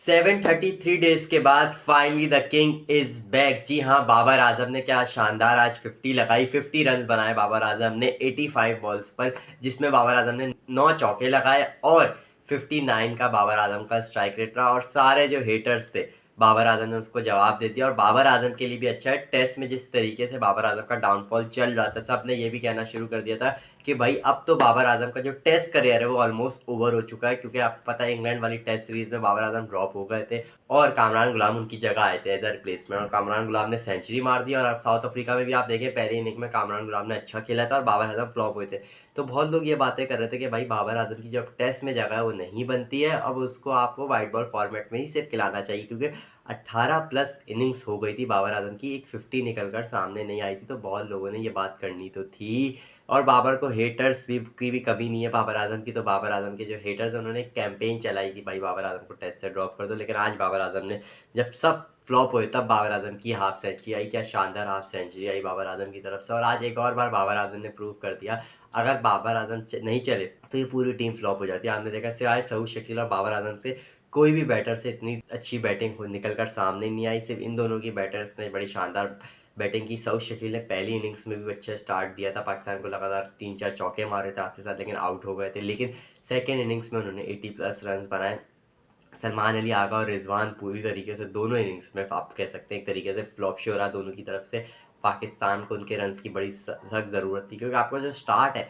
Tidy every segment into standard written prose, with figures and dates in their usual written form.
733 days के बाद finally the king is back. जी हाँ, बाबर आजम ने क्या शानदार आज 50 लगाई, 50 रन बनाए बाबर आजम ने 85 बॉल्स पर, जिसमें बाबर आजम ने 9 चौके लगाए और 59 का बाबर आजम का स्ट्राइक रेट रहा। और सारे जो हेटर्स थे, बाबर आजम ने उसको जवाब दे दिया। और बाबर आजम के लिए भी अच्छा है, टेस्ट में जिस तरीके से बाबर आजम का डाउनफॉल चल रहा था, सब ने ये भी कहना शुरू कर दिया था कि भाई अब तो बाबर आजम का जो टेस्ट करियर है वो ऑलमोस्ट ओवर हो चुका है, क्योंकि आपको पता है इंग्लैंड वाली टेस्ट सीरीज में बाबर आजम ड्रॉप हो गए थे और कामरान गुलाम उनकी जगह आए थे एज अ रिप्लेसमेंट। और कामरान गुलाम ने सेंचुरी मार दी। और अब साउथ अफ्रीका में भी आप देखें, पहले इनिंग में कामरान गुलाम ने अच्छा खेला था और बाबर आजम फ्लॉप हुए थे। तो बहुत लोग ये बातें कर रहे थे कि भाई बाबर आजम की जब टेस्ट में जगह है वो नहीं बनती है, अब उसको आपको वाइट बॉल फॉर्मेट में ही सिर्फ खिलाना चाहिए, क्योंकि 18 प्लस इनिंग्स हो गई थी बाबर आजम की, एक 50 निकल कर सामने नहीं आई थी। तो बहुत लोगों ने ये बात करनी तो थी। और बाबर को हेटर्स की भी कभी नहीं है बाबर आजम की। तो बाबर आजम के जो हेटर्स, उन्होंने एक कैंपेन चलाई कि भाई बाबर आजम को टेस्ट से ड्रॉप कर दो। लेकिन आज बाबर आजम ने, जब सब फ्लॉप हुए, तब बाबर आजम की हाफ सेंचुरी आई। क्या शानदार हाफ सेंचुरी आई बाबर आजम की तरफ से। और आज एक और बार बाबर आजम ने प्रूव कर दिया, अगर बाबर आजम नहीं चले तो ये पूरी टीम फ्लॉप हो जाती है। आपने देखा सिवाय सऊद शकील और बाबर आजम से कोई भी बैटर से इतनी अच्छी बैटिंग निकल कर सामने नहीं आई। सिर्फ इन दोनों की बैटर्स ने बड़ी शानदार बैटिंग की। सऊद शकील ने पहली इनिंग्स में भी अच्छा स्टार्ट दिया था, पाकिस्तान को लगातार 3-4 चौके मारे थे आते साथ, लेकिन आउट हो गए थे। लेकिन सेकेंड इनिंग्स में उन्होंने 80 प्लस रन बनाए। सलमान अली आगा और रिजवान पूरी तरीके से दोनों इनिंग्स में आप कह सकते हैं एक तरीके से फ्लॉप शो रहा दोनों की तरफ से। पाकिस्तान को उनके रन्स की बड़ी सख्त ज़रूरत थी, क्योंकि आपका जो स्टार्ट है,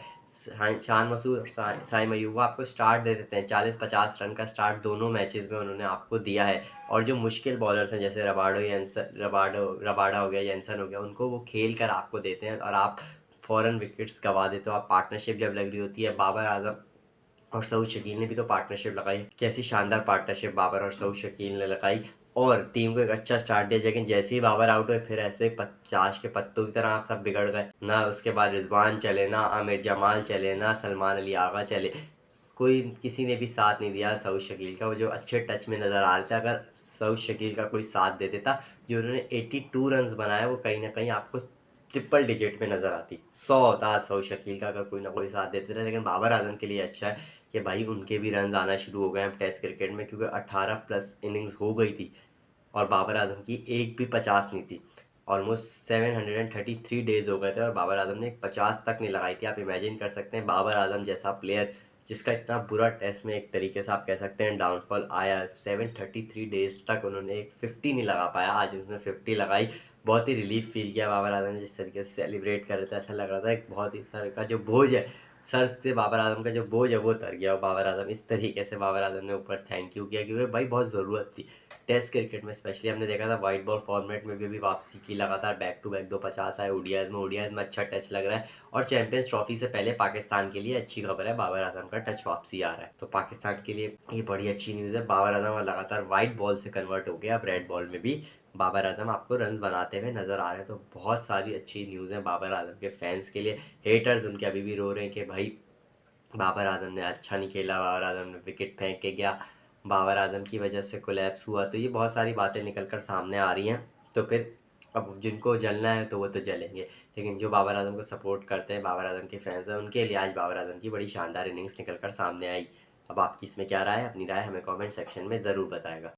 शान मसूद और साइम अयूब, वो आपको स्टार्ट दे देते हैं 40-50 रन का स्टार्ट दोनों मैचेस में उन्होंने आपको दिया है। और जो मुश्किल बॉलर्स हैं जैसे रबाडा हो गया, जेंसन हो गया, उनको वो खेल कर आपको देते हैं और आप फ़ौरन विकेट्स गंवा देते हो। आप पार्टनरशिप जब लग रही होती है, बाबर आजम और सऊद शकील ने भी तो पार्टनरशिप लगाई, कैसी शानदार पार्टनरशिप बाबर और सऊद शकील ने लगाई और टीम को एक अच्छा स्टार्ट दिया। लेकिन जैसे ही बाबर आउट हुए, फिर ऐसे चाश के पत्तों की तरह आप सब बिगड़ गए ना। उसके बाद रिजवान चले ना, आमिर जमाल चले ना, सलमान अली आगा चले, कोई किसी ने भी साथ नहीं दिया सऊद शकील का। वो जो अच्छे टच में नज़र आ रहा था, अगर सऊद शकील का कोई साथ दे देता, जो उन्होंने 82 रन बनाए, वो कहीं ना कहीं आपको ट्रिपल डिजिट में नज़र आती। 100 होता सऊद शकील का अगर कोई ना कोई साथ देते थे। लेकिन बाबर आजम के लिए अच्छा है कि भाई उनके भी रन आना शुरू हो गए हैं टेस्ट क्रिकेट में, क्योंकि 18 प्लस इनिंग्स हो गई थी और बाबर आजम की एक भी 50 नहीं थी। ऑलमोस्ट 733 डेज हो गए थे और बाबर आजम ने 50 तक नहीं लगाई थी। आप इमेजिन कर सकते हैं बाबर आजम जैसा प्लेयर, जिसका इतना बुरा टेस्ट में एक तरीके से आप कह सकते हैं डाउनफॉल आया, 733 डेज तक उन्होंने एक 50 नहीं लगा पाया, आज उसने 50 लगाई। बहुत ही रिलीफ फील किया बाबर आजम ने, जिस तरीके से सेलिब्रेट कर रहे थे, ऐसा लग रहा था एक बहुत ही सर का जो बोझ है, सर से बाबर आजम का जो बोझ है वो उतर गया। और बाबर आजम इस तरीके से बाबर आजम ने ऊपर थैंक यू किया, क्योंकि भाई बहुत ज़रूरत थी टेस्ट क्रिकेट में। स्पेशली हमने देखा था वाइट बॉल फॉर्मेट में भी वापसी की, लगातार बैक टू बैक 250 आए ओडीआईज में अच्छा टच लग रहा है। और चैंपियंस ट्रॉफी से पहले पाकिस्तान के लिए अच्छी खबर है, बाबर आजम का टच वापसी आ रहा है, तो पाकिस्तान के लिए ये बड़ी अच्छी न्यूज़ है। बाबर आजम लगातार वाइट बॉल से कन्वर्ट हो गया, अब रेड बॉल में भी बाबर आजम आपको रन बनाते हुए नजर आ रहे हैं। तो बहुत सारी अच्छी न्यूज़ है बाबर आजम के फैंस के लिए। हेटर्स उनके अभी भी रो रहे हैं कि भाई बाबर आजम ने अच्छा नहीं खेला, बाबर आजम ने विकेट फेंक के गया, बाबर आजम की वजह से कोलैप्स हुआ। तो ये बहुत सारी बातें निकल कर सामने आ रही हैं। तो फिर अब जिनको जलना है तो वो तो जलेंगे, लेकिन जो बाबर आजम को सपोर्ट करते हैं, बाबर आजम के फैंस हैं, उनके लिए आज बाबर आजम की बड़ी शानदार इनिंग्स निकल कर सामने आई। अब आपकी इसमें क्या राय है? अपनी राय हमें कमेंट सेक्शन में ज़रूर बताएगा।